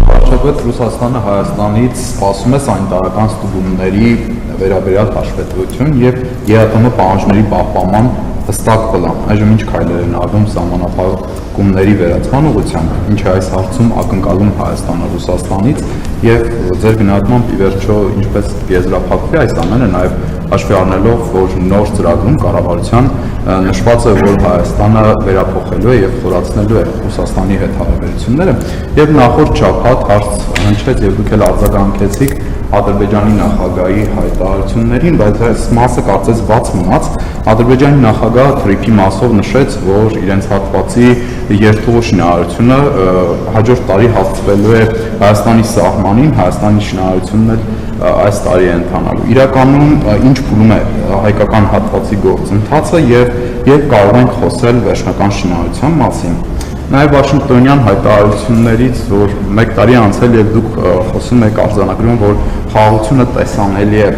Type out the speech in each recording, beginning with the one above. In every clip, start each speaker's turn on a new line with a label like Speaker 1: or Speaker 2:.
Speaker 1: Առաջավետ Ռուսաստանը Հայաստանից սպասում է սանիտարական ստուգումների վերաբերյալ հաշվետվություն եւ ԵԱՏՄ պահանջների պահպանման հստակ պլան։ Այժմ ինչ քայլեր են արվում սահմանափակումների վերացման ուղղությամբ, ինչ է այս հարցում ակնկալում Հայաստանը Ռուսաստանից եւ ձեր գնահատմամբ ի վերջո ինչպես եզրափակվի այս ամենը, նաեւ հաշվի առնելով, որ նոր ծրագրում կառավարության նշված է, որ Հայաստանը վերափոխելու է եւ խորացնելու է Ռուսաստանի հետ հարաբերությունները, եւ նախորդ շաբաթ հարց հնչեց եւ դուք էլ արձագանքեցիք Ադրբեջանի նախագահի հայտարարություններին, բայց այս մասը կարծես բաց մնաց։ Ադրբեջանի նախագահը թրիփի մասով նշեց, որ իրենց հատվածի երթուղու շինարարությունը հաջորդ տարի հասցվելու է Հայաստանի սահմանին, Հայաստանի շինարարությունն էլ այս տարի է ընթանալու։ Իրականում ինչ փուլում է հայկական հատվածի գործընթացը եւ կարող ենք խոսել վերջնական շինարարության մասին։ Նաև Վաշինգտոնյան հայտարարություններից, որ 1 տարի անցել եւ դուք խոսում եք արձանագրում, որ խաղաղությունը տեսանելի է։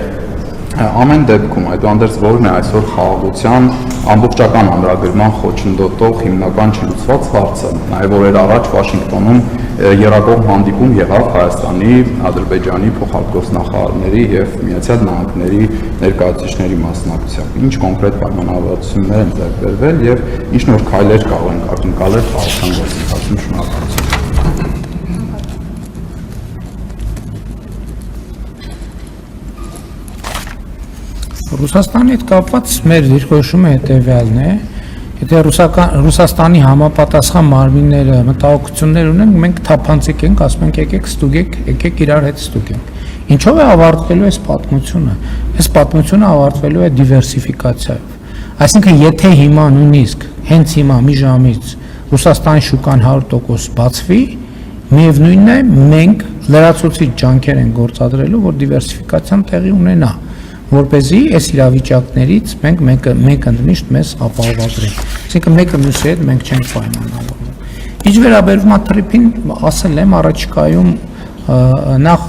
Speaker 1: Ամեն դեպքում այդուհանդերձ որն է այսօր խաղաղության ամբողջական ամրագրման խոչընդոտող հիմնական չլուծված հարցը, նաև օրեր առաջ Վաշինգտոնում եռակողմ հանդիպում եղավ Հայաստանի, Ադրբեջանի փոխարտգործնախարարների եւ Միացյալ Նահանգների ներկայացուցիչների մասնակցությամբ։ Ինչ կոնկրետ պայմանավորվածություններ են ձեռք բերվել եւ ինչ նոր քայլեր կարող են ակնկալել խաղաղության գործընթացում։ Շնորհակալություն։
Speaker 2: Ռուսաստանի հետ կապված մեր դիրքորոշումը հետևյալն է, եթե Ռուսաստանի համապատասխան մարմինները մտահոգություններ ունեն, մենք թափանցիկ ենք, ասում ենք եկեք ստուգեք, եկեք իրար հետ ստուգենք։ Ինչով է ավարտվելու այս պատմությունը։ Այս պատմությունը ավարտվելու է դիվերսիֆիկացիայով։ Այսինքն, եթե հիմա նույնիսկ հենց հիմա մի ժամից Ռուսաստանի շուկան 100% բացվի, միևնույնն է, մենք լրացուցիչ ջանքեր ենք գործադրելու, որ դիվերսիֆիկացիան տեղի ունենա, որպեսզի այս իրավիճակներից մենք մեկընդմիշտ մեզ ապահովագրենք։ Այսինքն մեկը մյուսի հետ մենք չենք պայմանավորվում։ Ինչ վերաբերում է թրիփին, ասել եմ առաջիկայում նախ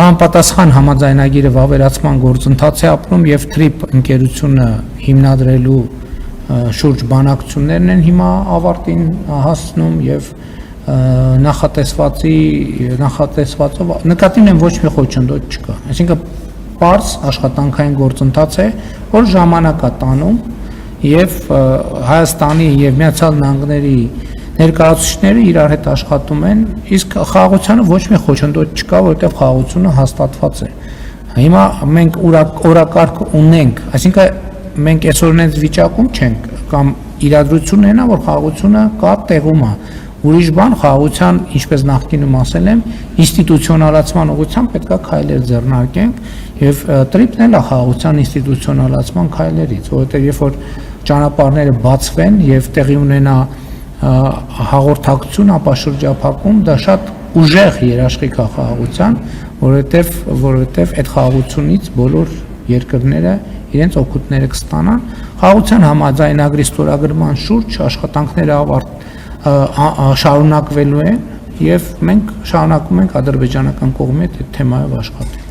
Speaker 2: համապատասխան համաձայնագիրը վավերացման գործընթաց է ապրում եւ թրիփ ընկերությունը հիմնադրելու շուրջ բանակցություններն են հիմա ավարտին հասնում եւ նախատեսվածով նկատի ունեմ ոչ մի խոչընդոտ չկա, այսինքն պարզ աշխատանքային գործընթաց է, որ ժամանակ է տանում եւ Հայաստանի եւ Միացյալ Նահանգների ներկայացուցիչները իրար հետ աշխատում են, իսկ խաղաղությանը ոչ մի խոչընդոտ չկա, որովհետեւ խաղաղությունը հաստատված է։ Հիմա մենք օրակարգ ունենք, այսինքն մենք այսօր այնց վիճակում չենք կամ իրադրությունն է նա, որ խաղաղությունը կա տեղում է։ Ուրիշ բան խաղաղության, ինչպես նախկինում ասել եմ, ինստիտուցիոնալացման ուղղությամբ պետք է քայլեր ձեռնարկենք եւ տրիպն էլ է խաղաղության ինստիտուցիոնալացման քայլերից, որովհետեւ երբ որ ճանապարհները բացվեն եւ տեղի ունենա հաղորդակցություն, ապա շրջափակում, դա շատ ուժեղ երաշխիք է խաղաղության, որովհետեւ այդ խաղաղությունից բոլոր երկրները իրենց օգուտները կստանան։ Խաղաղության համաձայնագրի ստորագրման շուրջ աշխատանքները շարունակվելու են եւ մենք շարունակում ենք ադրբեջանական կողմի հետ այդ թեմայով աշխատել։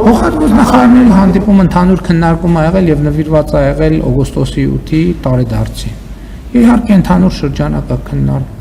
Speaker 2: Փոխարտգործնախարարների հանդիպում ընդհանուր քննարկում ա եղել եւ նվիրված ա եղել օգոստոսի 8-ի տարեդարձին։ Իհարկե ընդհանուր շրջանակա քննարկում